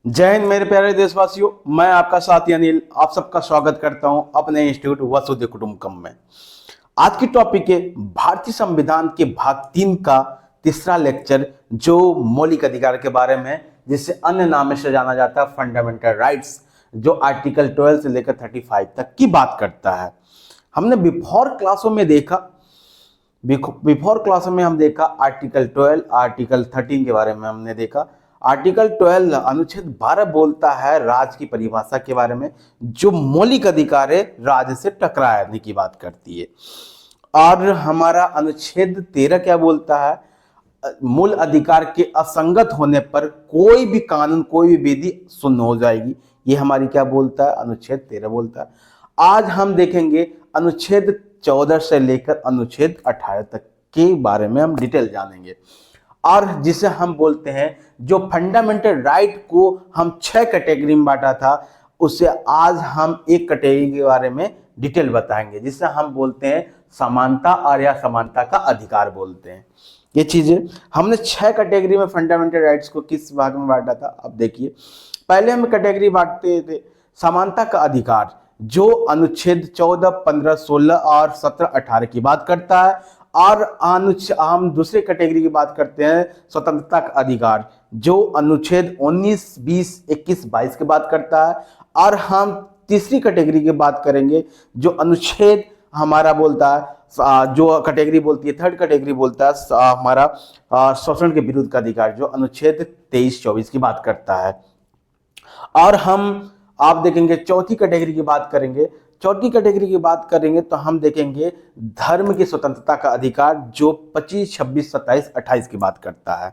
जय हिंद मेरे प्यारे देशवासियों। मैं आपका साथी अनिल आप सबका स्वागत करता हूं अपने इंस्टीट्यूट वसुधैव कुटुंबकम में। आज की टॉपिक है भारतीय संविधान के भाग 3 का तीसरा लेक्चर, जो मौलिक अधिकार के बारे में, जिसे अन्य नाम से जाना जाता है फंडामेंटल राइट्स, जो आर्टिकल 12 से लेकर 35 तक की बात करता है। हमने बिफोर क्लासों में हम देखा आर्टिकल 12, आर्टिकल 13 के बारे में हमने देखा। आर्टिकल 12 अनुच्छेद 12 बोलता है राज की परिभाषा के बारे में, जो मौलिक अधिकार है राज से टकराने की बात करती है। और हमारा अनुच्छेद 13 क्या बोलता है? मूल अधिकार के असंगत होने पर कोई भी कानून, कोई भी विधि शून्य हो जाएगी। ये हमारी क्या बोलता है? अनुच्छेद 13 बोलता है। आज हम देखेंगे अनुच्छेद 14 से लेकर अनुच्छेद 18 तक के बारे में हम डिटेल जानेंगे। और जिसे हम बोलते हैं, जो फंडामेंटल राइट को हम 6 कैटेगरी में बांटा था, उसे आज हम एक कैटेगरी के बारे में डिटेल बताएंगे, जिसे हम बोलते हैं समानता और या समानता का अधिकार बोलते हैं। ये चीजें हमने 6 कैटेगरी में फंडामेंटल राइट्स को किस भाग में बांटा था। अब देखिए, पहले हम कैटेगरी बांटते थे समानता का अधिकार, जो अनुच्छेद 14, 15, 16 और 17, 18 की बात करता है। और हम दूसरे कैटेगरी की बात करते हैं स्वतंत्रता का अधिकार, जो अनुच्छेद 19, 20, 21, 22 की बात करता है। और हम तीसरी कैटेगरी की बात करेंगे, जो अनुच्छेद हमारा बोलता है, जो कैटेगरी बोलती है, थर्ड कैटेगरी बोलता है हमारा शोषण के विरुद्ध का अधिकार, जो अनुच्छेद 23, 24 की बात करता है। और हम आप देखेंगे चौथी कैटेगरी की बात करेंगे। चौथी कैटेगरी की बात करेंगे तो हम देखेंगे धर्म की स्वतंत्रता का अधिकार, जो 25, 26, 27, 28 की बात करता है।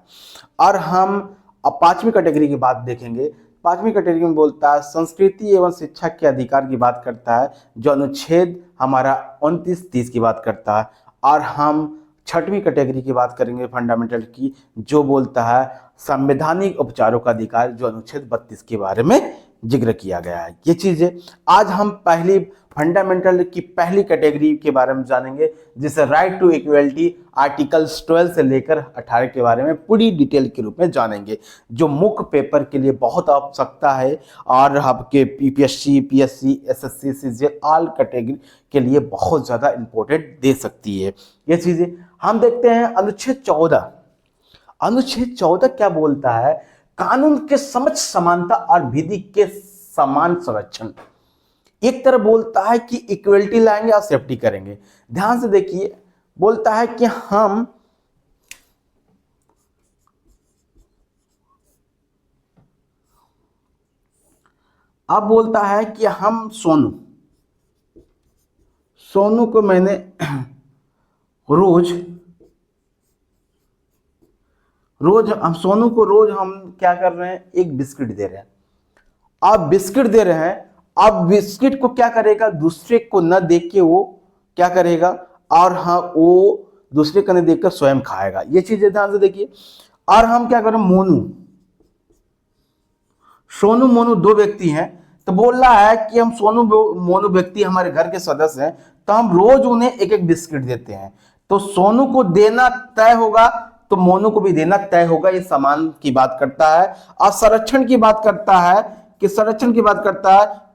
और हम अब पांचवी कैटेगरी की बात देखेंगे। पांचवी कैटेगरी में बोलता है संस्कृति एवं शिक्षा के अधिकार की बात करता है, जो अनुच्छेद हमारा 29, 30 की बात करता है। और हम छठवीं कैटेगरी की बात करेंगे फंडामेंटल की, जो बोलता है संवैधानिक उपचारों का अधिकार, जो अनुच्छेद 32 के बारे में जिक्र किया गया है। ये चीजें आज हम पहली फंडामेंटल की पहली कैटेगरी के बारे में जानेंगे, जिसे राइट टू इक्वलिटी आर्टिकल्स 12 से लेकर 18 के बारे में पूरी डिटेल के रूप में जानेंगे, जो मुख्य पेपर के लिए बहुत आवश्यकता है और आपके UPSC, PSC, SSC, CGL all category के लिए बहुत ज्यादा इंपॉर्टेंट दे सकती है। ये चीजें हम देखते हैं अनुच्छेद 14। अनुच्छेद 14 क्या बोलता है? कानून के समक्ष समानता और विधि के समान संरक्षण। एक तरह बोलता है कि इक्वलिटी लाएंगे और सेफ्टी करेंगे। ध्यान से देखिए, बोलता है कि हम अब बोलता है कि हम सोनू को मैंने सोनू को रोज हम क्या कर रहे हैं? एक बिस्किट दे रहे हैं। अब बिस्किट दे रहे हैं, अब बिस्किट को क्या करेगा? दूसरे को न देख के वो क्या करेगा? और हाँ, वो दूसरे को न देखकर स्वयं खाएगा। ये चीजें ध्यान से देखिए। और हम क्या करें? सोनू मोनू दो व्यक्ति हैं, तो बोल रहा है कि हम सोनू मोनू व्यक्ति हमारे घर के सदस्य हैं, तो हम रोज उन्हें एक एक बिस्किट देते हैं। तो सोनू को देना तय होगा तो मोनू को भी देना तय होगा। ये समान की बात करता है। और संरक्षण की बात करता है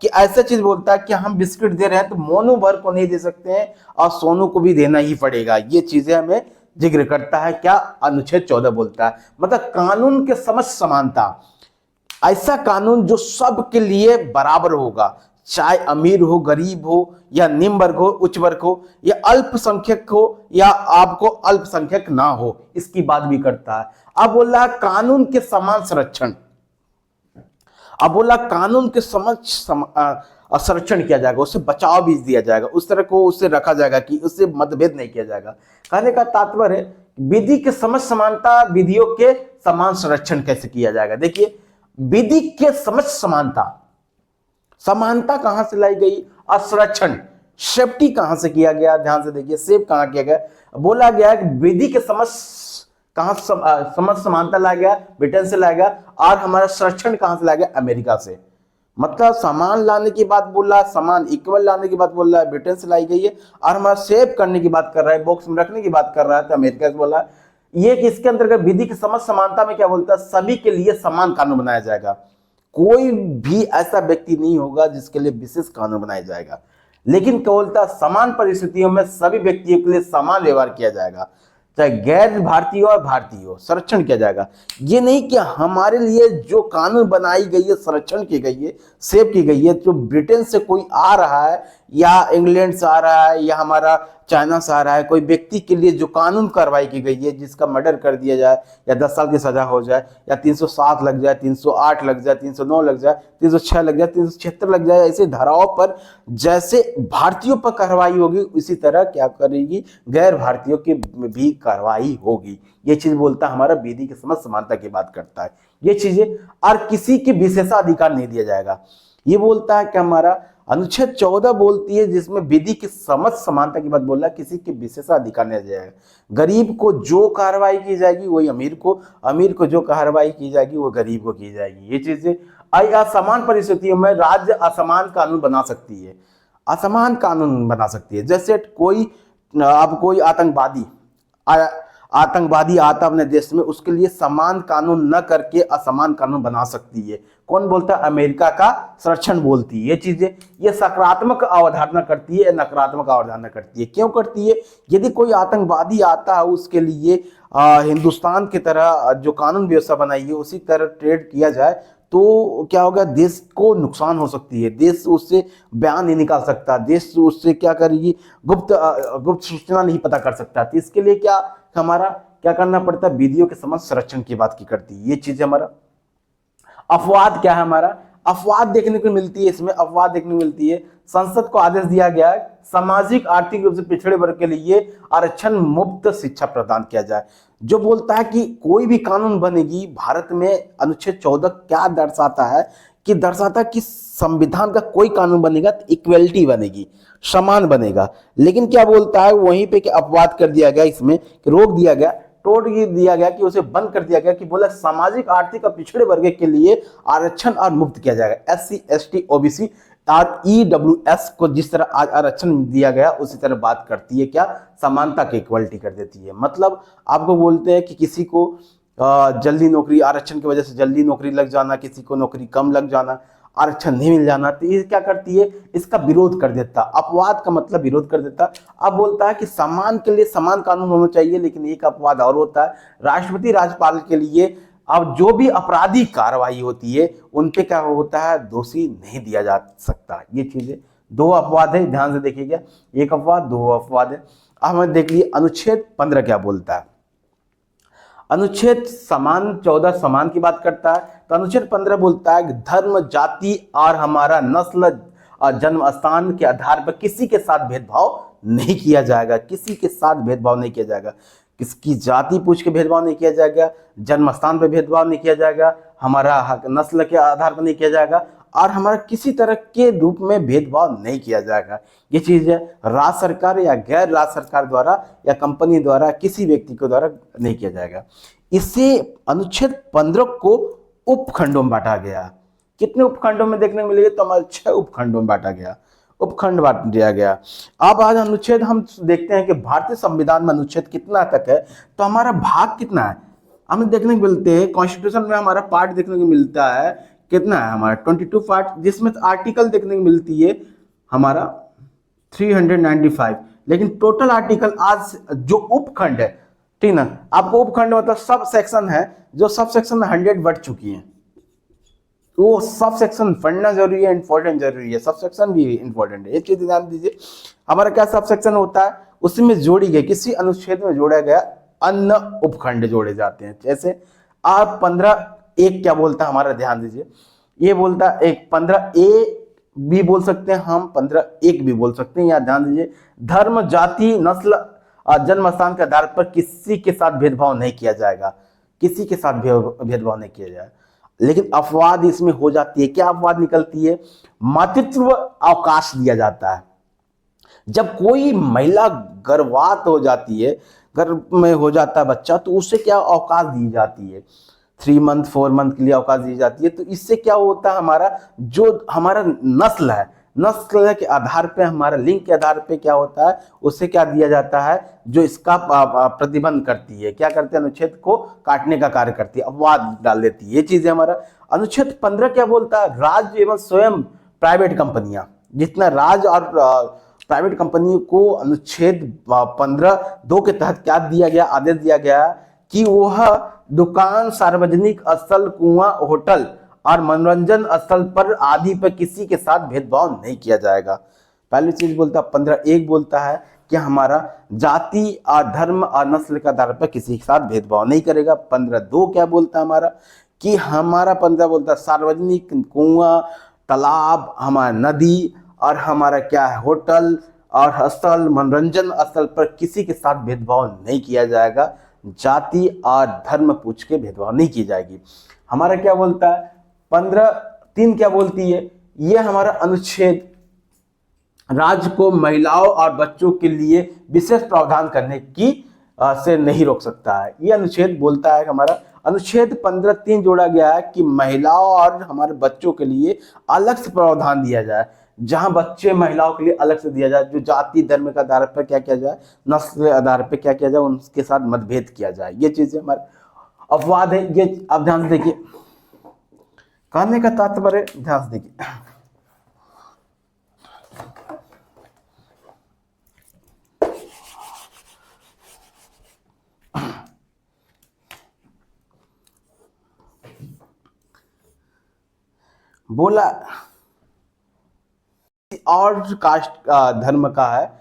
कि ऐसा चीज बोलता है कि हम बिस्किट दे रहे हैं तो मोनू भर को नहीं दे सकते हैं और सोनू को भी देना ही पड़ेगा। ये चीजें हमें जिक्र करता है। क्या अनुच्छेद 14 बोलता है? मतलब कानून के समक्ष समानता, ऐसा कानून जो सबके लिए बराबर होगा, चाहे अमीर हो, गरीब हो, या निम्न वर्ग हो, उच्च वर्ग हो, या अल्पसंख्यक हो, या आपको अल्पसंख्यक ना हो, इसकी बात भी करता है। अब बोला है कानून के समान संरक्षण। अब बोला कानून के समक्ष संरक्षण किया जाएगा, उससे बचाव भी दिया जाएगा, उस तरह को उससे रखा जाएगा कि उससे मतभेद नहीं किया जाएगा। कहने का तात्पर्य है विधि के समक्ष समानता, विधियों के समान संरक्षण कैसे किया जाएगा। देखिए, विधि के समक्ष समानता कहां से लाई गई? और संरक्षण, सेफ्टी कहां से किया गया? ध्यान से देखिए, सेफ कहां किया गया? बोला गया कि विधि के समक्ष समानता लाया गया, ब्रिटेन से लाया गया। और हमारा संरक्षण कहां से लाया गया? अमेरिका से। मतलब समान लाने की बात बोल रहा है, समान इक्वल लाने की बात बोल रहा है, ब्रिटेन से लाई गई है। और हमारा सेव करने की बात कर रहा है, बॉक्स में रखने की बात कर रहा है, तो अमेरिका से बोला है। ये कि इसके अंतर्गत विधि की समझ समानता में क्या बोलता है? सभी के लिए समान कानून बनाया जाएगा, कोई भी ऐसा व्यक्ति नहीं होगा जिसके लिए विशेष कानून बनाया जाएगा, लेकिन केवलता समान परिस्थितियों में सभी व्यक्तियों के लिए समान व्यवहार किया जाएगा, चाहे गैर भारतीय हो और भारतीय हो, संरक्षण किया जाएगा। ये नहीं कि हमारे लिए जो कानून बनाई गई है, संरक्षण की गई है, सेव की गई है, जो ब्रिटेन से कोई आ रहा है या इंग्लैंड से आ रहा है या हमारा चाइना से आ रहा है, कोई व्यक्ति के लिए जो कानून कार्रवाई की गई है, जिसका मर्डर कर दिया जाए या 10 साल की सजा हो जाए या 307 लग जाए, 308 लग जाए, 309 लग जाए, 306 लग जाए, 376 लग जाए, ऐसे धाराओं पर जैसे भारतीयों पर कार्रवाई होगी उसी तरह क्या करेगी, गैर भारतीयों की भी कार्रवाई होगी। ये चीज बोलता है हमारा विधि की समझ समानता की बात करता है ये चीजें, और किसी के विशेषाधिकार नहीं दिया जाएगा। ये बोलता है कि हमारा अनुच्छेद 14 बोलती है जिसमें विधि की समझ समानता की बात बोल रहा है, किसी के विशेषाधिकार नहीं दिया जाएगा। गरीब को जो कार्रवाई की जाएगी वही अमीर को जो कार्रवाई की जाएगी वो गरीब को की जाएगी। ये चीजें असमान परिस्थितियों में राज्य असमान कानून बना सकती है, असमान कानून बना सकती है। जैसे कोई आतंकवादी आता अपने देश में, उसके लिए समान कानून न करके असमान कानून बना सकती है। कौन बोलता है? अमेरिका का संरक्षण बोलती है। ये चीजें ये सकारात्मक अवधारणा करती है, नकारात्मक अवधारणा करती है। क्यों करती है? यदि कोई आतंकवादी आता है उसके लिए हिंदुस्तान की तरह जो कानून व्यवस्था बनाई है उसी तरह ट्रेड किया जाए तो क्या होगा, देश को नुकसान हो सकती है, देश उससे बयान नहीं निकाल सकता, देश उससे क्या करेगी, गुप्त सूचना नहीं पता कर सकता। तो इसके लिए क्या हमारा क्या करना पड़ता है, विधियों के समझ संरक्षण की बात की करती है। ये चीज हमारा अपवाद क्या है, हमारा अपवाद देखने को मिलती है। इसमें अपवाद देखने को मिलती है, संसद को आदेश दिया गया है सामाजिक आर्थिक रूप से पिछड़े वर्ग के लिए आरक्षण मुक्त शिक्षा प्रदान किया जाए। जो बोलता है कि कोई भी कानून बनेगी भारत में, अनुच्छेद 14 क्या दर्शाता है कि संविधान का कोई कानून बनेगा तो इक्वलिटी बनेगी, समान बनेगा। लेकिन क्या बोलता है वहीं पे कि अपवाद कर दिया गया, इसमें रोक दिया गया, तोड़ दिया गया कि उसे बंद कर दिया गया कि बोला सामाजिक आर्थिक और पिछड़े वर्ग के लिए आरक्षण और मुक्त किया जाएगा। SC ST OBC और EWS को जिस तरह आज आरक्षण दिया गया उसी तरह बात करती है, क्या समानता की इक्वलिटी कर देती है। मतलब आपको बोलते हैं कि किसी को जल्दी नौकरी, आरक्षण की वजह से जल्दी नौकरी लग जाना, किसी को नौकरी कम लग जाना, आरक्षण नहीं मिल जाना, तो ये क्या करती है, इसका विरोध कर देता। अपवाद का मतलब विरोध कर देता। अब बोलता है कि समान के लिए समान कानून होना चाहिए, लेकिन एक अपवाद और होता है, राष्ट्रपति राज्यपाल के लिए अब जो भी आपराधिक कार्रवाई होती है उन पे क्या होता है, दोषी नहीं दिया जा सकता। ये चीजें दो अपवाद है, ध्यान से देखिएगा, एक अपवाद दो अपवाद है। अब हमें देख लिए अनुच्छेद 15 क्या बोलता है। अनुच्छेद 14 समान की बात करता है, तो अनुच्छेद 15 बोलता है कि धर्म, जाति और हमारा नस्ल और जन्म स्थान के आधार पर किसी के साथ भेदभाव नहीं किया जाएगा, किसी के साथ भेदभाव नहीं किया जाएगा। किसकी जाति पूछ के भेदभाव नहीं किया जाएगा, जन्म स्थान पर भेदभाव नहीं किया जाएगा, हमारा नस्ल के आधार पर नहीं किया जाएगा, और हमारा किसी तरह के रूप में भेदभाव नहीं किया जाएगा। ये चीज है राज्य सरकार या गैर राज्य सरकार द्वारा या कंपनी द्वारा किसी व्यक्ति के द्वारा नहीं किया जाएगा। इसे अनुच्छेद 15 को उपखंडों में बांटा गया। कितने उपखंडों में देखने को मिलेगा, तो हमारे 6 उपखंडों में बांटा गया, उपखंड बांट दिया गया। अब आज अनुच्छेद हम देखते हैं कि भारतीय संविधान में अनुच्छेद कितना तक है, तो हमारा भाग कितना है हमें देखने को मिलते हैं। कॉन्स्टिट्यूशन में हमारा पार्ट देखने को मिलता है, कितना है हमारा 22 पार्ट, जिसमें आर्टिकल देखने को मिलती है हमारा 395, लेकिन टोटल आर्टिकल आज जो उपखंड है, ठीक ना, आपको उपखंड मतलब सब सेक्शन है, जो सब सेक्शन 100 बढ़ चुकी है, वो सब सेक्शन पढ़ना जरूरी है, इंपॉर्टेंट जरूरी है, सब सेक्शन भी इंपॉर्टेंट है। एक चीज ध्यान दीजिए, हमारा क्या सब सेक्शन होता है, उसमें जोड़ी गई, किसी अनुच्छेद में जोड़ा गया अन्य उपखंड जोड़े जाते हैं। जैसे आप 15(1) क्या बोलता है हमारा, ध्यान दीजिए, ये बोलता है एक 15(a) भी बोल सकते हैं हम, 15(1) भी बोल सकते हैं। या ध्यान दीजिए, धर्म, जाति, नस्ल, जन्म स्थान के आधार पर किसी के साथ भेदभाव नहीं किया जाएगा, किसी के साथ भेदभाव नहीं किया जाएगा। लेकिन अपवाद इसमें हो जाती है। क्या अपवाद निकलती है, मातृत्व अवकाश दिया जाता है। जब कोई महिला गर्भवत हो जाती है, गर्भ में हो जाता है बच्चा, तो उससे क्या अवकाश दी जाती है, 3 मंथ 4 मंथ के लिए अवकाश दी जाती है। तो इससे क्या होता है, हमारा जो हमारा नस्ल है, नस्ल के आधार पे, हमारा लिंग के आधार पे क्या होता है, उससे क्या दिया जाता है, जो इसका प्रतिबंध करती है, क्या करते हैं, अनुच्छेद को काटने का कार्य करती है, अपवाद डाल देती है। ये चीज है हमारा। अनुच्छेद 15 क्या बोलता है, राज्य एवं स्वयं प्राइवेट कंपनियां, जितना राज्य और प्राइवेट कंपनी को अनुच्छेद 15(2) के तहत क्या दिया गया, आदेश दिया गया कि वह दुकान, सार्वजनिक स्थल, कुआं, होटल और मनोरंजन स्थल पर आदि पर किसी के साथ भेदभाव नहीं किया जाएगा। पहली चीज बोलता है 15(1) बोलता है कि हमारा जाति और धर्म और नस्ल के आधार पर किसी के साथ भेदभाव नहीं करेगा। 15(2) क्या बोलता है हमारा, कि हमारा 15 बोलता है सार्वजनिक कुआं, तालाब, हमारा नदी और हमारा क्या है, होटल और स्थल, मनोरंजन स्थल पर किसी के साथ भेदभाव नहीं किया जाएगा। जाति और धर्म पूछ के भेदभाव नहीं की जाएगी। हमारा क्या बोलता है 15(3) क्या बोलती है, ये हमारा अनुच्छेद राज्य को महिलाओं और बच्चों के लिए विशेष प्रावधान करने की से नहीं रोक सकता है। ये अनुच्छेद बोलता है हमारा, अनुच्छेद 15(3) जोड़ा गया है कि महिलाओं और हमारे बच्चों के लिए अलग से प्रावधान दिया जाए, जहां बच्चे महिलाओं के लिए अलग से दिया जाए, जो जाति धर्म के आधार पर क्या किया जाए, नस्ल के आधार पर क्या किया जाए, उनके साथ मतभेद किया जाए। ये चीजें हमारे अपवाद है। ये आप ध्यान से देखिए, कहने का तात्पर्य ध्यान से देखिए, बोला और कास्ट धर्म का है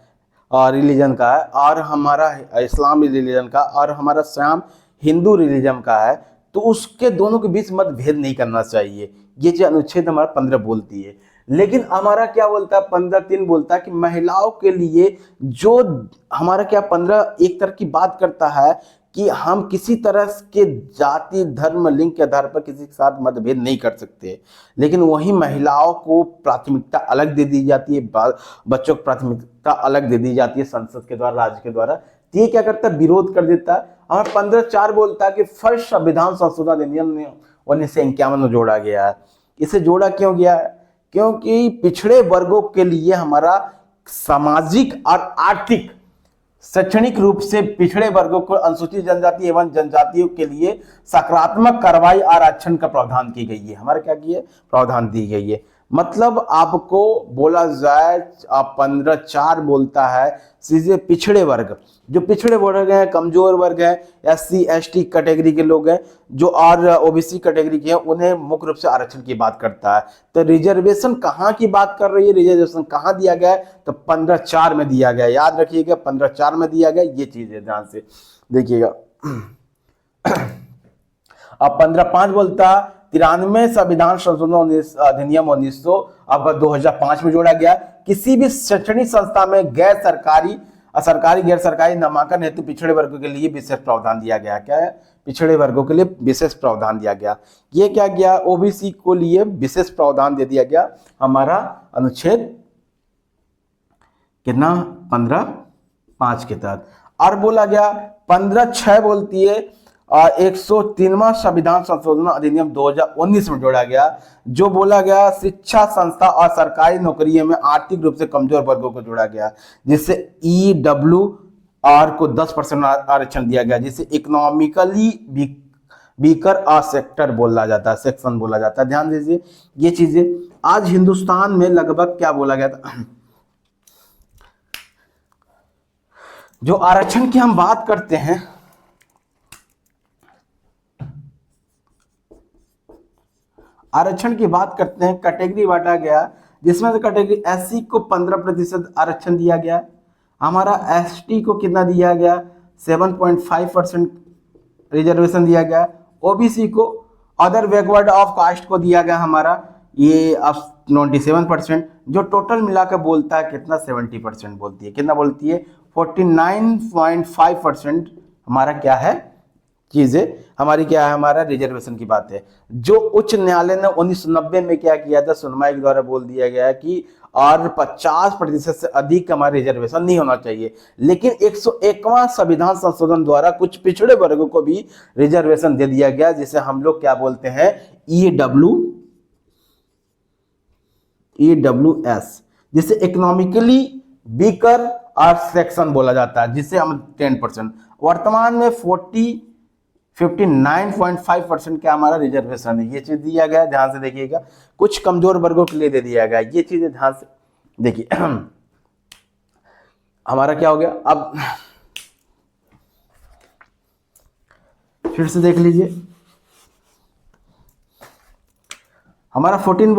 और रिलीजन का है, और हमारा इस्लाम रिलीजन का और हमारा श्याम हिंदू रिलीजन का है, तो उसके दोनों के बीच मतभेद नहीं करना चाहिए। ये जो अनुच्छेद हमारा 15 बोलती है। लेकिन हमारा क्या बोलता है 15(3) बोलता है कि महिलाओं के लिए जो हमारा क्या 15 एक तरह की बात करता है कि हम किसी तरह के जाति धर्म लिंग के आधार पर किसी के साथ मतभेद नहीं कर सकते, लेकिन वही महिलाओं को प्राथमिकता अलग दे दी जाती है, बच्चों को प्राथमिकता अलग दे दी जाती है संसद के द्वारा, राज्य के द्वारा। तो ये क्या करता है, विरोध कर देता है। हमारा 15(4) बोलता है कि फर्स्ट संविधान संशोधन अधिनियम 1951 में जोड़ा गया है। इसे जोड़ा क्यों गया है, क्योंकि पिछड़े वर्गों के लिए हमारा सामाजिक और आर्थिक शैक्षणिक रूप से पिछड़े वर्गों को, अनुसूचित जनजाति एवं जनजातियों के लिए सकारात्मक कार्रवाई और आरक्षण का प्रावधान की गई है। हमारा क्या किया, प्रावधान दी गई है। मतलब आपको बोला जाए 15(4) बोलता है सीधे पिछड़े वर्ग, जो पिछड़े वर्ग हैं, कमजोर वर्ग है, SC ST कैटेगरी के लोग हैं, जो और OBC कैटेगरी के हैं, उन्हें मुख्य रूप से आरक्षण की बात करता है। तो रिजर्वेशन कहाँ की बात कर रही है, रिजर्वेशन कहाँ दिया गया है, तो 15(4) में दिया गया। याद रखिएगा 15(4) में दिया गया। ये चीज है, ध्यान से देखिएगा। अब 15(5) बोलता 93 संविधान संशोधन अधिनियम 2005 में जोड़ा गया। किसी भी शैक्षणिक संस्था में गैर सरकारी, सरकारी, गैर सरकारी नामांकन हेतु पिछड़े वर्गों के लिए विशेष प्रावधान दिया गया। क्या है, पिछड़े वर्गों के लिए विशेष प्रावधान दिया गया। ये क्या गया, OBC को लिए विशेष प्रावधान दे दिया गया हमारा अनुच्छेद कितना 15(5) के तहत। और बोला गया 15(6) बोलती है 103वां संविधान संशोधन अधिनियम 2019 में जोड़ा गया, जो बोला गया शिक्षा संस्था और सरकारी नौकरियों में आर्थिक रूप से कमजोर वर्गों को जोड़ा गया, जिससे EWR को 10% आरक्षण दिया गया, जिसे इकोनॉमिकली वीकर सेक्टर बोला जाता है, सेक्शन बोला जाता है। ध्यान दीजिए ये चीजें। आज हिंदुस्तान में लगभग क्या बोला गया था, जो आरक्षण की हम बात करते हैं, आरक्षण की बात करते हैं, कैटेगरी बांटा गया, जिसमें से कैटेगरी SC को 15% आरक्षण दिया गया। हमारा ST को कितना दिया गया, 7.5% रिजर्वेशन दिया गया। OBC को, अदर बैकवर्ड ऑफ कास्ट को दिया गया हमारा ये 97%, जो टोटल मिलाकर बोलता है कितना 70% बोलती है। कितना बोलती है, 49.5% हमारा क्या है चीजें, हमारी क्या है, हमारा रिजर्वेशन की बात है। जो उच्च न्यायालय ने 1990 में क्या किया था, सुनवाई के द्वारा बोल दिया गया कि और 50% से अधिक हमारा रिजर्वेशन नहीं होना चाहिए। लेकिन 101वां संविधान संशोधन द्वारा कुछ पिछड़े वर्गों को भी रिजर्वेशन दे दिया गया, जिसे हम लोग क्या बोलते हैं, EWS। जिसे इकोनॉमिकली वीकर और सेक्शन बोला जाता है, जिसे हम 10%। वर्तमान में 59.5% क्या हमारा रिजर्वेशन है, ये चीज दिया गया है, ध्यान से देखिएगा। कुछ कमजोर वर्गों के लिए दे दिया गया है, ये चीजें ध्यान से देखिए। हमारा क्या हो गया, अब फिर से देख लीजिए। हमारा 14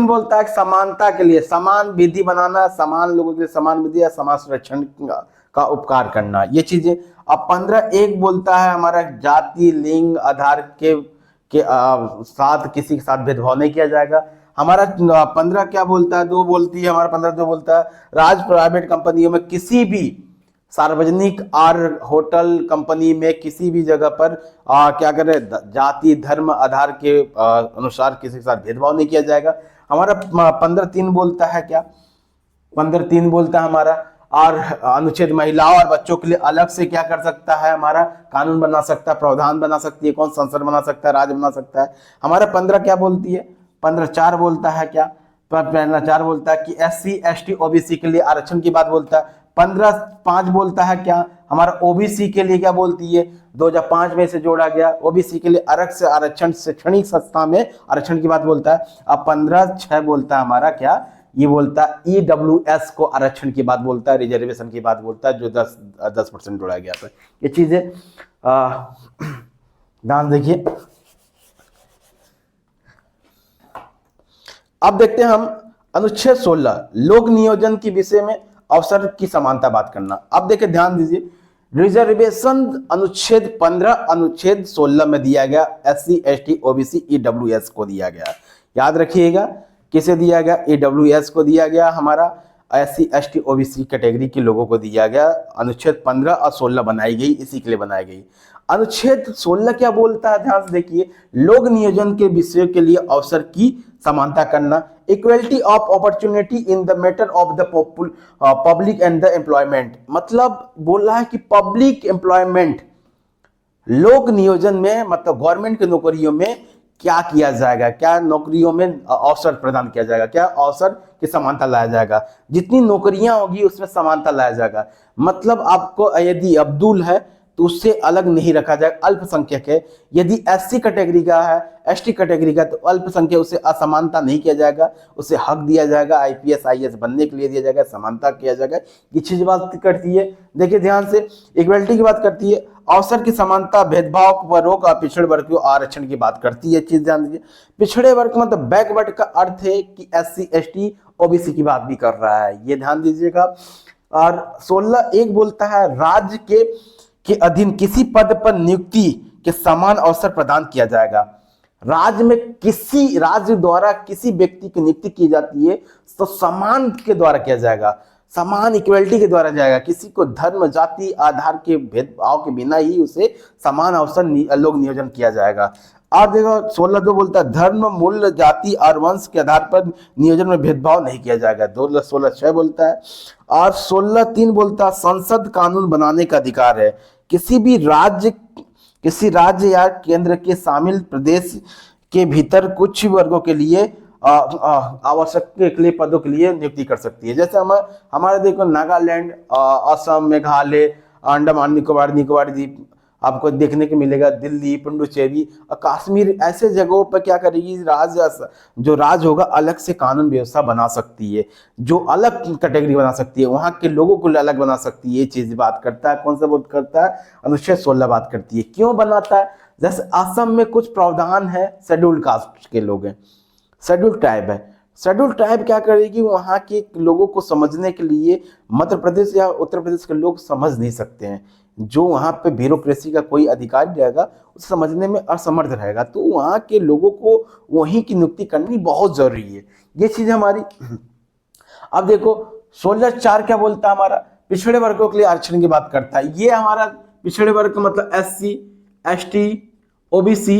बोलता है समानता के लिए समान विधि बनाना, समान लोगों के लिए समान विधि या समाज संरक्षण का उपकार करना, ये चीजें। अब 15.1 बोलता है हमारा जाति लिंग आधार के साथ किसी के साथ भेदभाव नहीं किया जाएगा। हमारा 15 क्या बोलता है, 2 बोलती है हमारा 15.2 बोलता है राज्य प्राइवेट कंपनियों में किसी भी सार्वजनिक और होटल कंपनी में किसी भी जगह पर क्या करें, जाति धर्म आधार के अनुसार किसी के साथ भेदभाव नहीं किया जाएगा। हमारा 15.3 बोलता है क्या, 15.3 बोलता है हमारा और अनुच्छेद महिलाओं और बच्चों के लिए अलग से क्या कर सकता है, हमारा कानून बना सकता है, प्रावधान बना सकती है, कौन संसद बना सकता है, राज्य बना सकता है। हमारा 15 क्या बोलती है, 15.4 बोलता है क्या, 15.4 बोलता है कि SC ST OBC के लिए आरक्षण की बात बोलता है। 15.5 बोलता है क्या, हमारा OBC के लिए क्या बोलती है, 2005 में से जोड़ा गया OBC के लिए अलग से आरक्षण शैक्षणिक संस्था में आरक्षण की बात बोलता है। अब 15.6 बोलता है हमारा क्या, ये बोलता है EWS को आरक्षण की बात बोलता है, रिजर्वेशन की बात बोलता है, जो 10% जोड़ा गया था। ये चीजें ध्यान देखिए। अब देखते हैं हम अनुच्छेद 16 लोक नियोजन के विषय में अवसर की समानता बात करना। अब देखिए ध्यान दीजिए, रिजर्वेशन अनुच्छेद 15 अनुच्छेद 16 में दिया गया SC ST OBC EWS को दिया गया। याद रखिएगा किसे दिया गया, EWS को दिया गया, हमारा SC ST OBC कैटेगरी के लोगों को दिया गया। अनुच्छेद 15 और 16 बनाई गई, इसी के लिए बनाई गई। अनुच्छेद 16 क्या बोलता है, ध्यान से देखिए, लोक नियोजन के विषयों के लिए अवसर की समानता करना, equality of opportunity in the matter of the public and the employment. मतलब बोल रहा है कि पब्लिक एम्प्लॉयमेंट लोक नियोजन में, मतलब गवर्नमेंट की नौकरियों में क्या किया जाएगा, क्या नौकरियों में अवसर प्रदान किया जाएगा, क्या अवसर की समानता लाया जाएगा, जितनी नौकरियां होगी उसमें समानता लाया जाएगा। मतलब आपको यदि अब्दुल है तो उससे अलग नहीं रखा जाएगा, अल्पसंख्यक है। यदि SC कैटेगरी का है, ST कैटेगरी का, तो अल्पसंख्यक उसे असमानता नहीं किया जाएगा, उसे हक दिया जाएगा, IPS IAS बनने के लिए दिया जाएगा, समानता किया जाएगा। ये चीज बात करती है, देखिए ध्यान से, इक्वलिटी की बात करती है, अवसर की समानता, भेदभाव पर रोक और पिछड़े वर्ग को आरक्षण की बात करती है। चीज ध्यान दीजिए, पिछड़े वर्ग मतलब बैकवर्ड का अर्थ है कि SC ST OBC की बात भी कर रहा है, ये ध्यान दीजिएगा। और 16.1 बोलता है राज्य के अधीन किसी पद पर नियुक्ति के समान अवसर प्रदान किया जाएगा। राज्य में किसी राज्य द्वारा किसी व्यक्ति की नियुक्ति की जाती है तो समान के द्वारा किया जाएगा, समान इक्वलिटी के द्वारा जाएगा, किसी को धर्म जाति आधार के भेदभाव के बिना ही उसे समान अवसर लोक नियोजन किया जाएगा। आप देखो 16.2 बोलता है धर्म मूल्य जाति और वंश के आधार पर नियोजन में भेदभाव नहीं किया जाएगा, 16.6 बोलता है। और 16.3 बोलता है संसद कानून बनाने का अधिकार है, किसी राज्य या केंद्र के शामिल प्रदेश के भीतर कुछ वर्गों के लिए आवश्यक के लिए पदों के लिए नियुक्ति कर सकती है। जैसे हमारे देखो नागालैंड, असम, मेघालय, अंडमान निकोबार द्वीप आपको देखने को मिलेगा, दिल्ली, पुडुचेरी और कश्मीर, ऐसे जगहों पर क्या करेगी, जो राज्य होगा अलग से कानून व्यवस्था बना सकती है, जो अलग कैटेगरी बना सकती है, वहां के लोगों को अलग बना सकती है। ये चीज बात करता है, कौन सा बात करता है, अनुच्छेद 16 बात करती है। क्यों बनाता है, जैसे असम में कुछ प्रावधान है, शेड्यूल्ड कास्ट के लोग हैं, शेड्यूल्ड ट्राइब है, शेड्यूल्ड ट्राइब क्या करेगी, वहां के लोगों को समझने के लिए मध्य प्रदेश या उत्तर प्रदेश के लोग समझ नहीं सकते हैं, जो वहां पे ब्यूरोक्रेसी का कोई अधिकारी रहेगा उसे समझने में असमर्थ रहेगा, तो वहां के लोगों को वहीं की नियुक्ति करनी बहुत जरूरी है। ये चीज हमारी। अब देखो 16.4 क्या बोलता है, हमारा पिछड़े वर्गों के लिए आरक्षण की बात करता है। ये हमारा पिछड़े वर्ग का मतलब SC ST OBC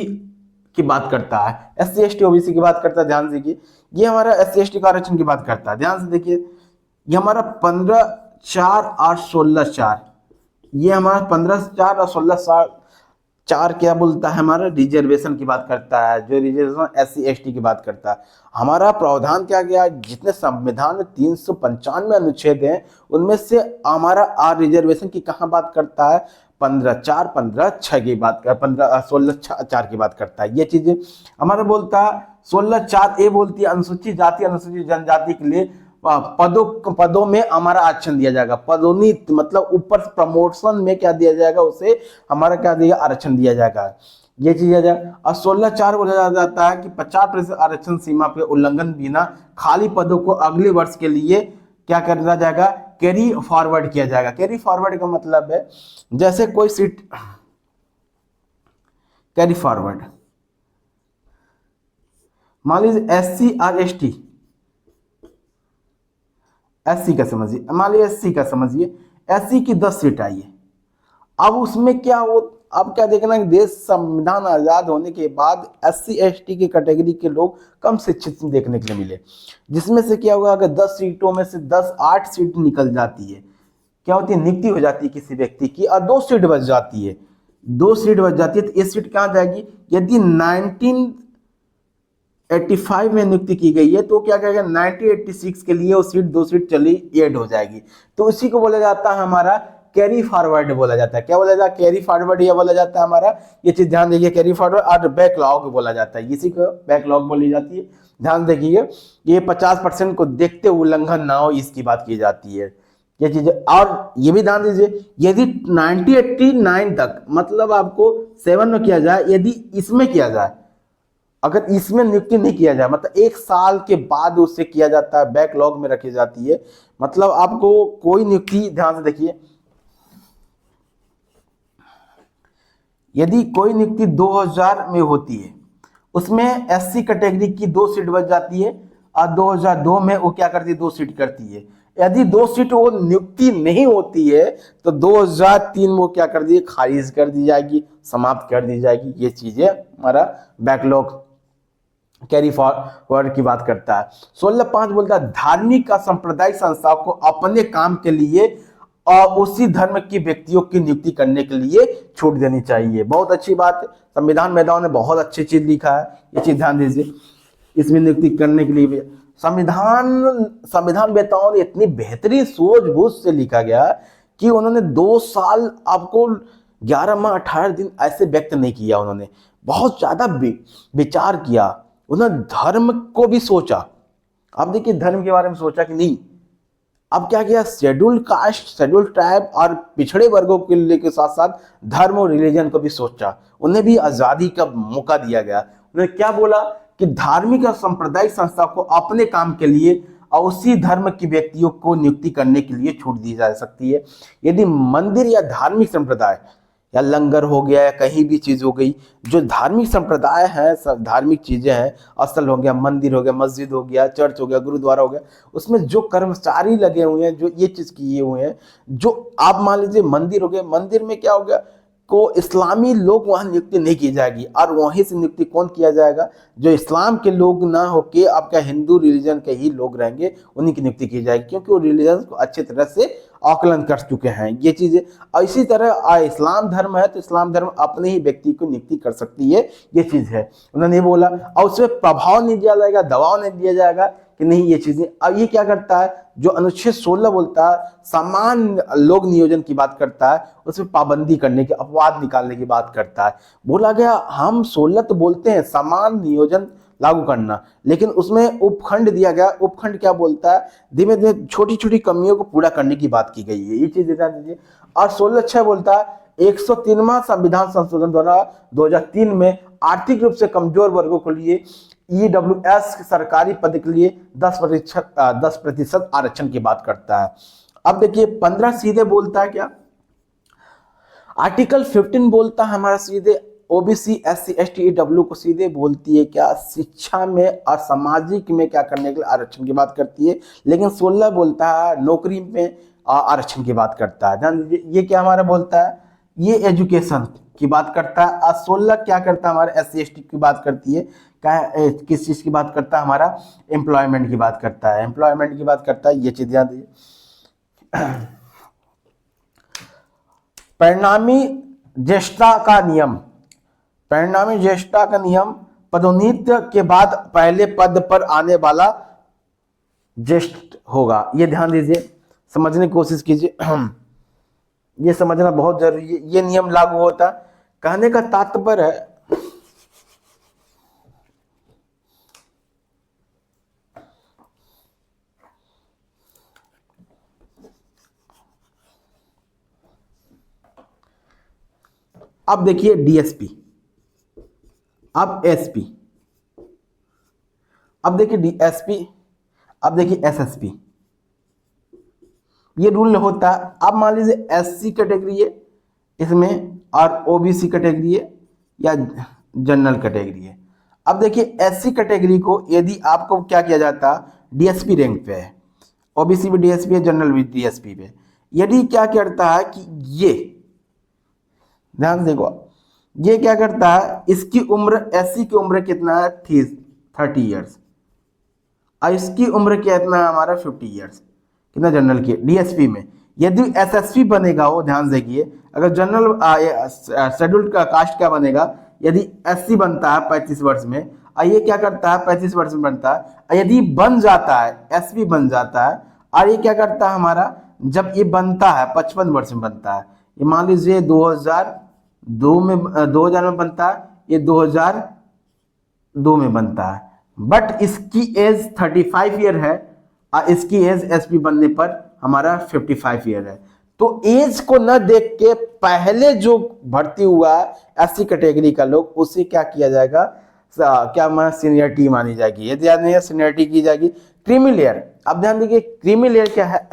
की बात करता है, SC ST OBC की बात करता है। ध्यान से देखिए, ये हमारा SC ST का आरक्षण की बात करता है। ध्यान से देखिए, ये हमारा 15.4 और 16.4, ये हमारा 15.4 और 16.4 4 क्या बोलता है हमारा, रिजर्वेशन की बात करता है, जो रिजर्वेशन SC ST की बात करता है। हमारा प्रावधान क्या गया, जितने संविधान में 395 अनुच्छेद हैं उनमें से हमारा आर रिजर्वेशन की कहाँ बात करता है, 15(4), 15(6) की बात कर 16(4) की बात करता है। ये चीजें हमारा बोलता है। 16(4) बोलती है अनुसूचित जाति अनुसूचित जनजाति के लिए पदों में हमारा आरक्षण दिया जाएगा। पदोन्नति मतलब ऊपर प्रमोशन में क्या दिया जाएगा, उसे हमारा क्या दिया, आरक्षण दिया जाएगा। ये चीज आ जाए। और 16(4) बोला जाता है कि 50% आरक्षण सीमा पे उल्लंघन बिना खाली पदों को अगले वर्ष के लिए क्या करना जाएगा, कैरी फॉरवर्ड किया जाएगा। कैरी फॉरवर्ड का मतलब है जैसे कोई सीट कैरी फॉरवर्ड, मान लीजिए SC और ST, SC का समझिए, मान लीजिए SC का समझिए, SC की 10 सीट आई है। अब उसमें क्या हो, अब क्या देखना कि देश संविधान आजाद होने के बाद SC ST की कैटेगरी के लोग कम शिक्षित देखने के लिए मिले, जिसमें से क्या होगा, अगर 10 सीटों में से 8 सीट निकल जाती है, क्या होती है, नियुक्ति हो जाती है किसी व्यक्ति की, और 2 सीट बच जाती है, 2 सीट बच जाती है, तो ये सीट कहाँ जाएगी, यदि 1985 में नियुक्ति की गई है तो क्या कहेगा 1986 के लिए वो सीट 2 सीट चली ऐड हो जाएगी। तो इसी को बोला जाता है हमारा कैरी फॉरवर्ड बोला जाता है। क्या बोला जाता है, कैरी फॉरवर्ड ये बोला जाता है हमारा, ये चीज ध्यान देखिए, कैरी फॉरवर्ड। और बैकलॉग बोला जाता है, इसी को बैकलॉग बोली जाती है। ध्यान देखिए, ये 50% को देखते हुए उल्लंघन ना हो, इसकी बात की जाती है ये चीज। और ये भी ध्यान दीजिए, यदि 1989 तक मतलब आपको 7 में किया जाए, यदि इसमें किया जाए, अगर इसमें नियुक्ति नहीं किया जाए, मतलब 1 साल के बाद उससे किया जाता है, बैकलॉग में रखी जाती है। मतलब आपको कोई नियुक्ति, ध्यान से देखिए, यदि कोई नियुक्ति 2000 में होती है, उसमें SC कैटेगरी की 2 सीट बच जाती है, और 2002 में वो क्या करती है, 2 सीट करती है। यदि 2 सीट वो नियुक्ति नहीं होती है तो 2003 में वो क्या कर दी, खारिज कर दी जाएगी, समाप्त कर दी जाएगी। ये चीजें हमारा बैकलॉग कैरी फॉरवर्ड की बात करता है। 16(5) बोलता है धार्मिक और सांप्रदायिक संस्थाओं को अपने काम के लिए और उसी धर्म के व्यक्तियों की नियुक्ति करने के लिए छूट देनी चाहिए। बहुत अच्छी बात है, संविधान मेधाओं ने बहुत अच्छी चीज लिखा है, ये चीज ध्यान दीजिए। इसमें नियुक्ति करने के लिए भी संविधान वेताओं ने इतनी बेहतरीन सूझबूझ से लिखा गया कि उन्होंने 2 साल आपको 11 माह 18 दिन ऐसे व्यक्त नहीं किया, उन्होंने बहुत ज्यादा विचार किया, उन्होंने धर्म को भी सोचा। अब देखिए, धर्म के बारे में सोचा कि नहीं, अब क्या किया, शेड्यूल कास्ट, शेड्यूल ट्राइब और पिछड़े वर्गों के लिए के साथ साथ धर्म और रिलीजन को भी सोचा, उन्हें भी आजादी का मौका दिया गया। उन्होंने क्या बोला कि धार्मिक और सांप्रदायिक संस्था को अपने काम के लिए और उसी धर्म के व्यक्तियों को नियुक्ति करने के लिए छूट दी जा सकती है। यदि मंदिर या धार्मिक संप्रदाय या लंगर हो गया या कहीं भी चीज हो गई, जो धार्मिक संप्रदाय है, सब धार्मिक चीजें हैं, स्थल हो गया, मंदिर हो गया, मस्जिद हो गया, चर्च हो गया, गुरुद्वारा हो गया, उसमें जो कर्मचारी लगे हुए हैं, जो ये चीज किए हुए हैं, जो आप मान लीजिए मंदिर हो गया, मंदिर में क्या हो गया, को इस्लामी लोग वहां नियुक्ति नहीं की जाएगी, और वहीं से नियुक्ति कौन किया जाएगा, जो इस्लाम के लोग ना होके आपका हिंदू रिलीजन के ही लोग रहेंगे, उन्हीं की नियुक्ति की जाएगी, क्योंकि वो रिलीजन को अच्छी तरह से आकलन कर चुके हैं ये चीजें। और इसी तरह इस्लाम धर्म है तो इस्लाम धर्म अपने ही व्यक्ति को नियुक्ति कर सकती है, ये चीज है। उन्होंने ये बोला, और उसमें प्रभाव नहीं दिया जाएगा, दबाव नहीं दिया जाएगा कि नहीं ये चीजें। अब ये क्या करता है, जो अनुच्छेद 16 बोलता है समान लोग नियोजन की बात करता है, उसमें पाबंदी करने की, अपवाद निकालने की बात करता है। बोला गया हम 16 तो बोलते हैं समान नियोजन लागू करना, लेकिन उसमें उपखंड दिया गया, उपखंड क्या बोलता है, धीमे धीमे छोटी छोटी कमियों को पूरा करने की बात की गई है, ये चीज ध्यान दीजिए। और 16(6) बोलता है 103वां संविधान संशोधन द्वारा 2003 में आर्थिक रूप से कमजोर वर्गों के लिए EWS सरकारी पद के लिए 10% आरक्षण की बात करता है। अब देखिए 15 सीधे बोलता है क्या, आर्टिकल 15 बोलता है हमारा सीधे OBC SC ST EW को सीधे बोलती है क्या, शिक्षा में और सामाजिक में क्या करने के लिए आरक्षण की बात करती है। लेकिन 16 बोलता है नौकरी में आरक्षण की बात करता है। ध्यान दीजिए, ये क्या हमारा बोलता है, ये एजुकेशन की बात करता है। और 16 क्या करता है, हमारा SC ST की बात करती है, क्या किस चीज की बात करता है, हमारा एम्प्लॉयमेंट की बात करता है, एम्प्लॉयमेंट की बात करता है, ये चीज ध्यान दीजिए। परिणामी ज्येष्ठता का नियम, परिणामी ज्येष्ठता का नियम, पदोन्नति के बाद पहले पद पर आने वाला ज्येष्ठ होगा। ये ध्यान दीजिए, समझने की कोशिश कीजिए, ये समझना बहुत जरूरी है। ये नियम लागू होता, कहने का तात्पर्य है अब देखिए डीएसपी, अब एसपी, अब देखिए डीएसपी, अब देखिए एसएसपी, ये रूल होता है। अब मान लीजिए एससी कैटेगरी है इसमें और ओबीसी कैटेगरी है या जनरल कैटेगरी है। अब देखिए एससी कैटेगरी को यदि आपको क्या किया जाता, डीएसपी रैंक पे है, ओबीसी भी डीएसपी है, जनरल भी डीएसपी पे, यदि क्या करता है कि ये ध्यान से देखो, ये क्या करता है, इसकी उम्र, एससी की उम्र कितना है 30 ईयर्स, और इसकी उम्र कितना है हमारा 50 ईयर्स, कितना जनरल की डीएसपी में। यदि एसएसपी बनेगा वो ध्यान देखिए, अगर जनरल शेड्यूल्ड का कास्ट क्या बनेगा, यदि एससी बनता है 35 वर्ष में और ये क्या करता है 35 वर्ष में बनता है, और यदि बन जाता है एसपी बन जाता है, और ये क्या करता है हमारा, जब ये बनता है 55 वर्ष में बनता है, ये मान लीजिए 2002 में बनता है, ये 2002 में बनता है, बट इसकी एज 35 ईयर है और इसकी एज एसपी बनने पर हमारा 55 ईयर है। तो एज को न देख के पहले जो भर्ती हुआ एससी कैटेगरी का लोग, उसे क्या किया जाएगा, क्या माना सीनियरिटी मानी जाएगी, यदि याद नहीं सीनियरिटी की जाएगी। क्रीमी लेयर, अब ध्यान दीजिए क्रीमी लेयर क्या है,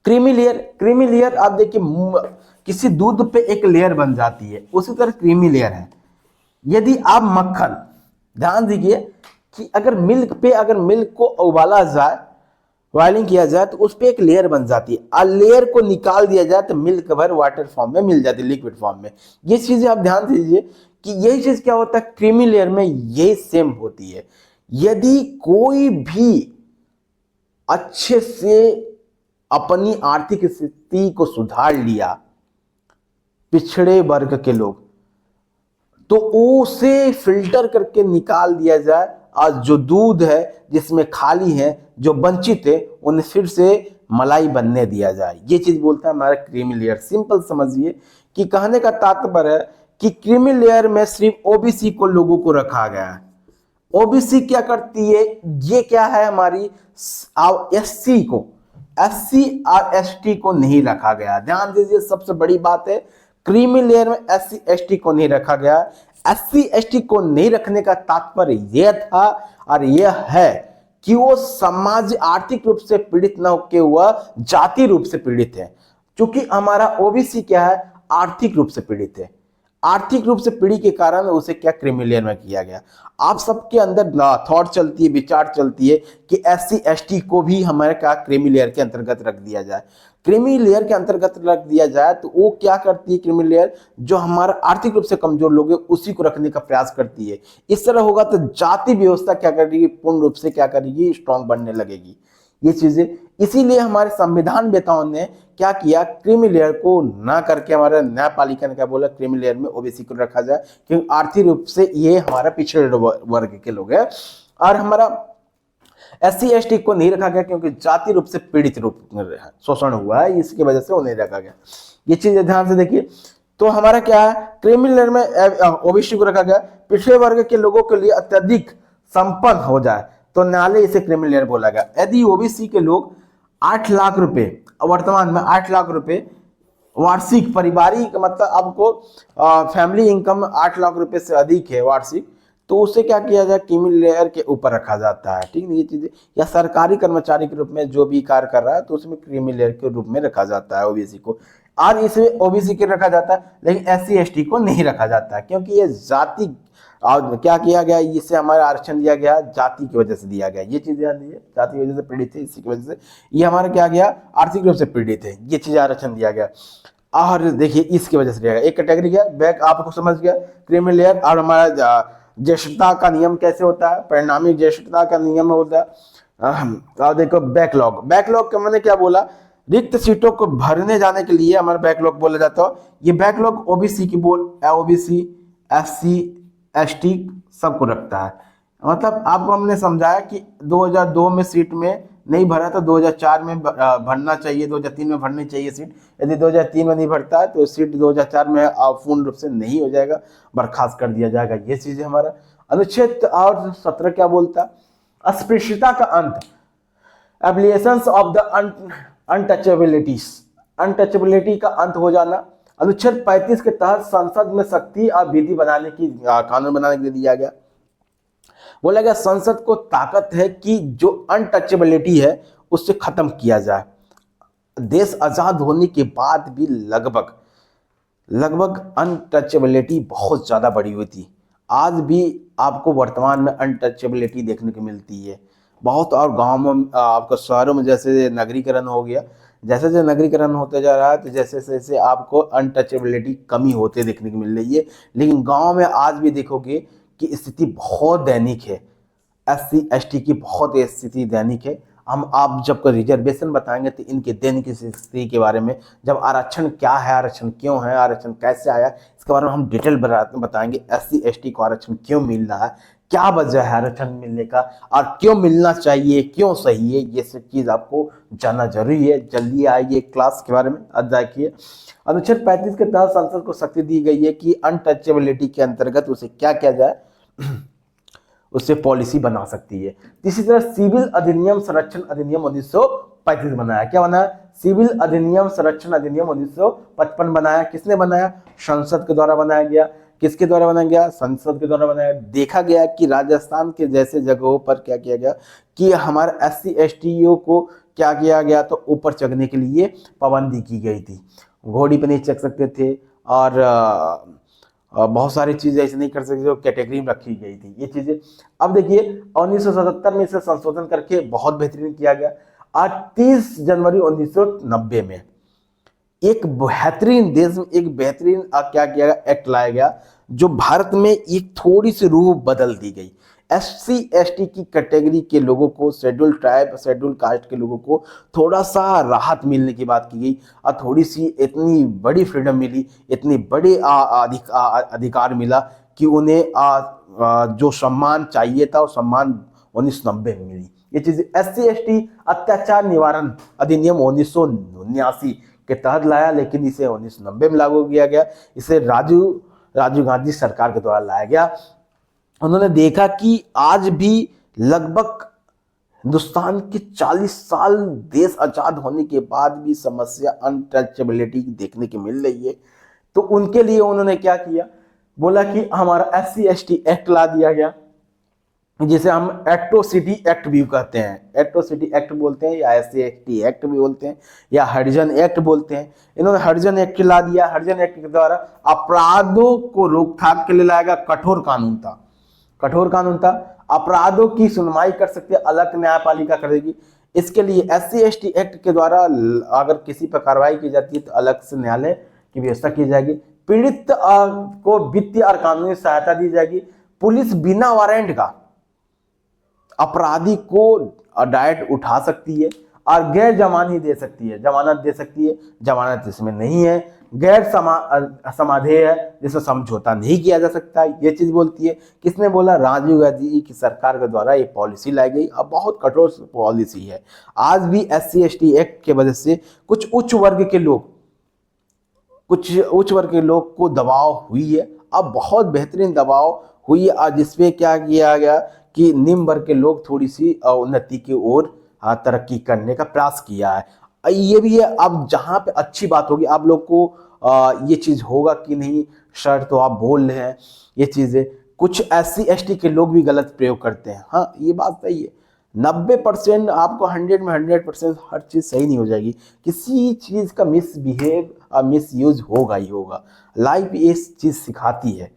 क्रीमी लेयर, क्रीमी लेयर आप देखिए किसी दूध पे एक लेयर बन जाती है, उसी तरह क्रीमी लेयर है। यदि आप मक्खन, ध्यान दीजिए कि अगर मिल्क पे, अगर मिल्क को उबाला जाए, बॉइलिंग किया जाए, तो उस पे एक लेयर बन जाती है, और लेयर को निकाल दिया जाए तो मिल्क भर वाटर फॉर्म में मिल जाती है, लिक्विड फॉर्म में। ये चीजें आप ध्यान दीजिए कि यही चीज क्या होता है क्रीमी लेयर में, ये सेम होती है। यदि कोई भी अच्छे से अपनी आर्थिक स्थिति को सुधार लिया, पिछड़े वर्ग के लोग, तो उसे फिल्टर करके निकाल दिया जाए, और जो दूध है जिसमें खाली है, जो वंचित है, उन्हें फिर से मलाई बनने दिया जाए। ये चीज बोलता है हमारा क्रीमी लेयर। सिंपल समझिए कि कहने का तात्पर्य है कि क्रीमी लेयर में सिर्फ ओबीसी को लोगों को रखा गया है। ओबीसी क्या करती है, ये क्या है हमारी एससी को, एससी और एसटी को नहीं रखा गया। ध्यान दीजिए, सबसे बड़ी बात है क्रीमी लेयर में एससी एसटी को नहीं रखा गया। एससी एसटी को नहीं रखने का तात्पर्य यह था और यह है कि वो समाज आर्थिक रूप से पीड़ित न होकर हुआ जाति रूप से पीड़ित है। क्योंकि हमारा ओबीसी क्या है, आर्थिक रूप से पीड़ित है, आर्थिक रूप से पीड़ित के कारण उसे क्या क्रीमी लेयर में किया गया। आप सबके अंदर थॉट चलती है, विचार चलती है कि एससी एसटी को भी हमारे क्या क्रीमी लेयर के अंतर्गत रख दिया जाए। क्रीमी लेयर के अंतर्गत रख दिया जाए तो वो क्या करती है, क्रीमी लेयर जो हमारा आर्थिक रूप से कमजोर लोग हैं उसी को रखने का प्रयास करती है। इस तरह होगा तो जाति व्यवस्था क्या करेगी, पूर्ण रूप से क्या करेगी, स्ट्रांग बनने लगेगी। ये चीजें इसीलिए हमारे संविधान वेताओं ने क्या किया, क्रीमी लेयर को ना करके हमारे न्यायपालिका ने क्या बोला, क्रीमी लेयर में ओबीसी को रखा जाए, क्योंकि आर्थिक रूप से ये हमारा पिछड़े वर्ग के लोग हैं। और हमारा एससी एसटी को नहीं रखा गया क्योंकि जाति रूप से पीड़ित रूप में शोषण हुआ है, इसकी वजह से वो नहीं रखा गया। ये चीज ध्यान से देखिए। तो हमारा क्या है, क्रीमी लेयर में ओबीसी को रखा गया, पिछड़े वर्ग के लोगों के लिए अत्यधिक संपन्न हो जाए तो न्यायालय इसे क्रीमी लेयर बोला गया। यदि ओबीसी के लोग 8 लाख रुपए, वर्तमान में 8 लाख रुपए वार्षिक पारिवारिक, मतलब आपको फैमिली इनकम 8 लाख रुपए से अधिक है वार्षिक, तो उसे क्या किया जाए, क्रीमी लेयर के ऊपर रखा जाता है। ठीक है, ये चीजें, या सरकारी कर्मचारी के रूप में जो भी कार्य कर रहा है तो उसमें क्रीमी लेयर के रूप में रखा जाता है ओबीसी को। और इसमें ओबीसी के रखा जाता है, लेकिन एससी एसटी को नहीं रखा जाता है क्योंकि ये जाति, और क्या किया गया, इससे हमारा आरक्षण दिया गया जाति की वजह से दिया गया। ये चीज ध्यान दीजिए, जाति की वजह से पीड़ित है, इसी की वजह से ये हमारा क्या गया, आर्थिक रूप से पीड़ित है, ये चीज आरक्षण दिया गया। और देखिए इसकी वजह से दिया गया। एक कैटेगरी गया बैक, आपको समझ गया क्रीमी लेयर। और हमारा ज्येष्ठता का नियम कैसे होता है, परिणामी ज्येष्ठता का नियम होता है। और देखो बैकलॉग, बैकलॉग का मैंने क्या बोला, रिक्त सीटों को भरने जाने के लिए हमारा बैकलॉग बोला जाता है। ये बैकलॉग ओबीसी की ओबीसी, एससी, एसटी सबको रखता है। मतलब आपको हमने समझाया कि 2002 में सीट में नहीं भरा तो 2004 में भरना चाहिए, 2003 में भरनी चाहिए सीट। यदि 2003 में नहीं भरता है तो सीट 2004 में पूर्ण रूप से नहीं हो जाएगा, बर्खास्त कर दिया जाएगा। ये चीज है हमारा। अनुच्छेद और 17 क्या बोलता है? अस्पृश्यता का अंत, एब्लिएशंस ऑफ द अनटचेबिलिटीज, अनटचेबिलिटी का अंत हो जाना। अनुच्छेद 35 के तहत संसद में शक्ति और विधि बनाने की कानून बनाने के लिए दिया गया। बोला गया संसद को ताकत है कि जो अनटचेबिलिटी है उससे खत्म किया जाए। देश आजाद होने के बाद भी लगभग अनटचेबिलिटी बहुत ज्यादा बढ़ी हुई थी। आज भी आपको वर्तमान में अनटचेबिलिटी देखने को मिलती है बहुत। और गाँव में आपका शहरों में जैसे नगरीकरण हो गया, जैसे जैसे नगरीकरण होते जा रहा है तो जैसे जैसे आपको अनटचेबिलिटी कमी होते देखने को मिल रही है। लेकिन गांव में आज भी देखोगे कि स्थिति बहुत दैनिक है। एससी एसटी की बहुत स्थिति दैनिक है। हम आप जब रिजर्वेशन बताएंगे तो इनके दैनिक स्थिति के बारे में, जब आरक्षण क्या है, आरक्षण क्यों है, आरक्षण कैसे आया, इसके बारे में हम डिटेल बताएंगे। एससी एसटी को आरक्षण क्यों मिल रहा है, क्या वजह है आरक्षण मिलने का, और क्यों मिलना चाहिए, क्यों सही है, ये सब चीज आपको जानना जरूरी है। जल्दी आइए क्लास के बारे में अध्ययन किए। अनुच्छेद 35 के तहत संसद को शक्ति दी गई है कि अनटचेबिलिटी के अंतर्गत उसे क्या किया जाए, उससे पॉलिसी बना सकती है। इसी तरह सिविल अधिनियम संरक्षण अधिनियम 1935 बनाया। क्या बनाया? सिविल अधिनियम संरक्षण अधिनियम 1955 बनाया। किसने बनाया? संसद के द्वारा बनाया गया। किसके द्वारा बनाया गया? संसद के द्वारा बनाया। देखा गया कि राजस्थान के जैसे जगहों पर क्या किया गया कि हमारे एससी एसटीओ को क्या किया गया, तो ऊपर चढ़ने के लिए पाबंदी की गई थी। घोड़ी पर नहीं चढ़ सकते थे और बहुत सारी चीजें ऐसे नहीं कर सकते जो कैटेगरी में रखी गई थी। ये चीजें अब देखिए 1977 में इसे संशोधन करके बहुत बेहतरीन किया गया। आज 30 जनवरी 1990 में एक बेहतरीन देश में एक बेहतरीन क्या किया गया, एक्ट लाया गया जो भारत में एक थोड़ी सी रूह बदल दी गई। एससी एसटी की कैटेगरी के लोगों को, शेड्यूल ट्राइब शेड्यूल कास्ट के लोगों को थोड़ा सा राहत मिलने की बात की गई और थोड़ी सी इतनी बड़ी फ्रीडम मिली, इतनी बड़ी अधिकार मिला कि उन्हें जो सम्मान चाहिए था वो सम्मान 1990 में मिली। ये चीज एससी एसटी अत्याचार निवारण अधिनियम 1979 के तहत लाया, लेकिन इसे 1990 में लागू किया गया। इसे राजीव गांधी सरकार के द्वारा लाया गया। उन्होंने देखा कि आज भी लगभग हिंदुस्तान के 40 साल देश आजाद होने के बाद भी समस्या अनटचेबिलिटी देखने की मिल रही है। तो उनके लिए उन्होंने क्या किया, बोला कि हमारा एससी एसटी एक्ट ला दिया गया, जिसे हम एट्रोसिटी एक्ट भी कहते हैं। एट्रोसिटी एक्ट बोलते हैं या एससी एसटी एक्ट भी बोलते हैं या हरिजन एक्ट बोलते हैं। इन्होंने हरिजन एक्ट ला दिया। हरिजन एक्ट के द्वारा अपराधों को रोकथाम के लिए लाया गया कठोर कानून था। अपराधों की सुनवाई कर सकते, अलग न्यायपालिका करेगी। इसके लिए एससी एसटी एक्ट के द्वारा अगर किसी पर कार्रवाई की जाती है तो अलग से न्यायालय की व्यवस्था की जाएगी। पीड़ित को वित्तीय और कानूनी सहायता दी जाएगी। पुलिस बिना वारंट का अपराधी को डायरेक्ट उठा सकती है और गैर जमानत दे सकती है। जमानत इसमें नहीं है, गैर समाधेय है, जिसमें समझौता नहीं किया जा सकता। ये चीज बोलती है। किसने बोला? राजीव गांधी की सरकार के द्वारा ये पॉलिसी लाई गई। अब बहुत कठोर पॉलिसी है। आज भी एससी एसटी एक्ट के वजह से कुछ उच्च वर्ग के लोग को दबाव हुई है। अब बहुत बेहतरीन दबाव हुई है, जिसपे क्या किया गया कि निम्न वर्ग के लोग थोड़ी सी उन्नति की ओर तरक्की करने का प्रयास किया है। ये भी है। अब जहां पे अच्छी बात होगी आप लोग को ये चीज होगा कि नहीं सर, तो आप बोल रहे हैं ये चीजें, कुछ एससी एसटी के लोग भी गलत प्रयोग करते हैं। हाँ, ये बात सही है। 90% आपको 100 में 100% हर चीज सही नहीं हो जाएगी। किसी चीज का मिस यूज होगा ही होगा। लाइफ ये चीज सिखाती है।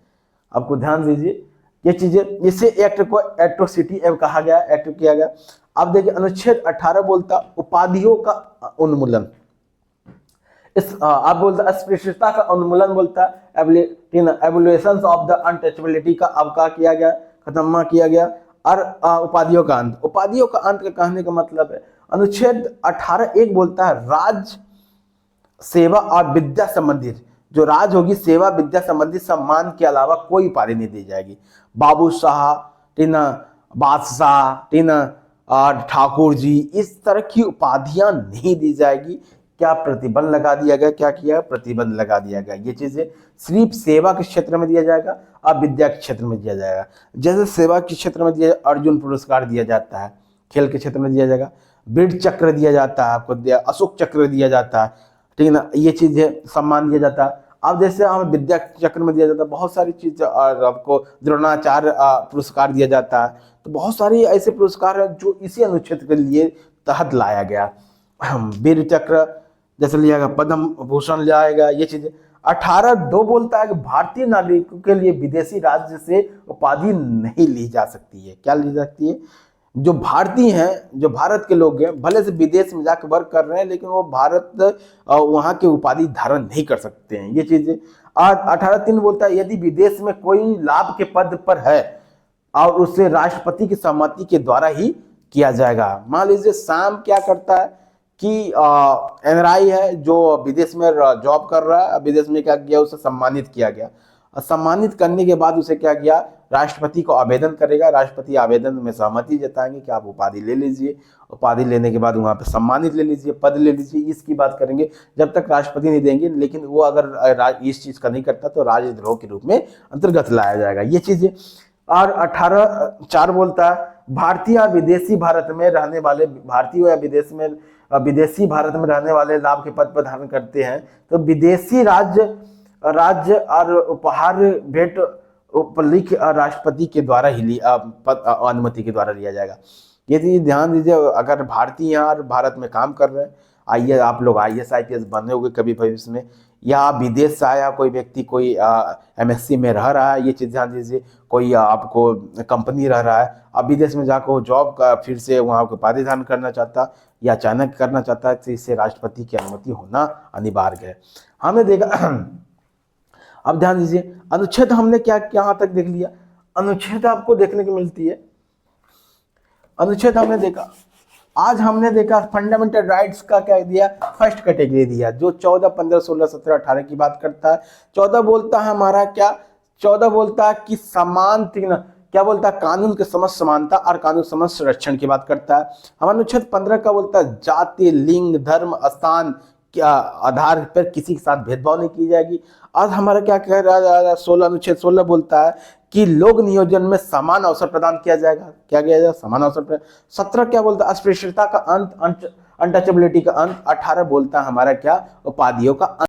आपको ध्यान दीजिए ये चीजें। इसे एक्ट को एट्रोसिटी एक्ट कहा गया, एक्ट किया गया। अब देखिए अनुच्छेद 18 बोलता उपाधियों का उन्मूलन। आप बोलता अस्पृश्यता का उन्मूलन बोलता एबोलिशन ऑफ द अनटचेबिलिटी का अब क्या किया गया, खत्म किया गया। और उपाधियों का अंत का कहने का मतलब है अनुच्छेद 18(1) बोलता है राज सेवा और विद्या संबंधित, जो राज होगी सेवा विद्या संबंधित सम्मान के अलावा कोई उपाधि नहीं दी जाएगी। बाबूशाह, ठीक ना, बादशाह, ठीक ना, और ठाकुर जी, इस तरह की उपाधियां नहीं दी जाएगी। क्या प्रतिबंध लगा दिया गया, क्या किया, प्रतिबंध लगा दिया गया। ये चीजें सिर्फ सेवा के क्षेत्र में दिया जाएगा और विद्या के क्षेत्र में दिया जाएगा। जैसे सेवा के क्षेत्र में दिया अर्जुन पुरस्कार दिया जाता है, खेल के क्षेत्र में दिया जाएगा वीर चक्र दिया जाता है, आपको अशोक चक्र दिया जाता है, ठीक है ना, ये चीजें सम्मान दिया जाता है। अब जैसे हमें विद्या चक्र में दिया जाता है बहुत सारी चीज, और आपको द्रोणाचार्य पुरस्कार दिया जाता है। तो बहुत सारी ऐसे पुरस्कार है जो इसी अनुच्छेद के लिए तहत लाया गया। वीर चक्र जैसे लिया गया, पद्म भूषण लाएगा, ये चीजें। 18(2) बोलता है कि भारतीय नागरिकों के लिए विदेशी राज्य से उपाधि नहीं ली जा सकती है। क्या ली जा सकती है? जो भारतीय हैं, जो भारत के लोग हैं, भले से विदेश में जाकर वर्क कर रहे हैं, लेकिन वो भारत वहाँ के उपाधि धारण नहीं कर सकते हैं, ये चीजें। और 18(3) बोलता है यदि विदेश में कोई लाभ के पद पर है और उसे राष्ट्रपति की सहमति के द्वारा ही किया जाएगा। मान लीजिए शाम क्या करता है कि एनआरआई है जो विदेश में जॉब कर रहा है, विदेश में क्या किया, उसे सम्मानित किया गया। सम्मानित करने के बाद उसे क्या किया, राष्ट्रपति को आवेदन करेगा, राष्ट्रपति आवेदन में सहमति जताएंगे कि आप उपाधि ले लीजिए। उपाधि लेने के बाद वहाँ पे सम्मानित ले लीजिए, पद ले लीजिए, इसकी बात करेंगे। जब तक राष्ट्रपति नहीं देंगे, लेकिन वो अगर इस चीज का नहीं करता तो राजद्रोह के रूप में अंतर्गत लाया जाएगा, ये चीजें। और 18(4) बोलता है भारतीय या विदेशी भारत में रहने वाले, भारतीय या विदेशी भारत में रहने वाले लाभ के पद पर धारण करते हैं तो विदेशी राज्य और उपहार भेंट लिख राष्ट्रपति के द्वारा ही अनुमति के द्वारा लिया जाएगा। ये चीज ध्यान दीजिए, अगर भारतीय यहाँ भारत में काम कर रहे हैं, आइए आप लोग IAS IPS बने होंगे कभी भविष्य में, या विदेश से आया कोई व्यक्ति, कोई MSc में रह रहा है, ये चीज ध्यान दीजिए। कोई आपको कंपनी रह रहा है, अब विदेश में जाकर वो जॉब का फिर से वहाँ को उपाधि धारण करना चाहता या अचानक करना चाहता है, तो इससे राष्ट्रपति की अनुमति होना अनिवार्य है। हमने देखा, अब ध्यान दीजिए, अनुच्छेद हमने क्या यहाँ तक देख लिया। अनुच्छेद आपको देखने को मिलती है, अनुच्छेद हमने देखा, आज हमने देखा फंडामेंटल राइट्स का क्या दिया, फर्स्ट कैटेगरी दिया, जो 14, 15, 16, 17, 18 की बात करता है। 14 बोलता है हमारा क्या, 14 बोलता है कि समान, क्या बोलता है, कानून के समस्त समानता और कानून समस्त संरक्षण की बात करता है। हमारा अनुच्छेद 15 का बोलता है जाति, लिंग, धर्म, स्थान के आधार पर किसी के साथ भेदभाव नहीं की जाएगी। आज हमारा क्या कह रहा है, 16, अनुच्छेद 16 बोलता है कि लोक नियोजन में समान अवसर प्रदान किया जाएगा। क्या किया जाएगा, समान अवसर। 17 क्या बोलता है, अस्पृश्यता का अंत, अनटचेबिलिटी का अंत। 18 बोलता है हमारा क्या, उपाधियों का अंत।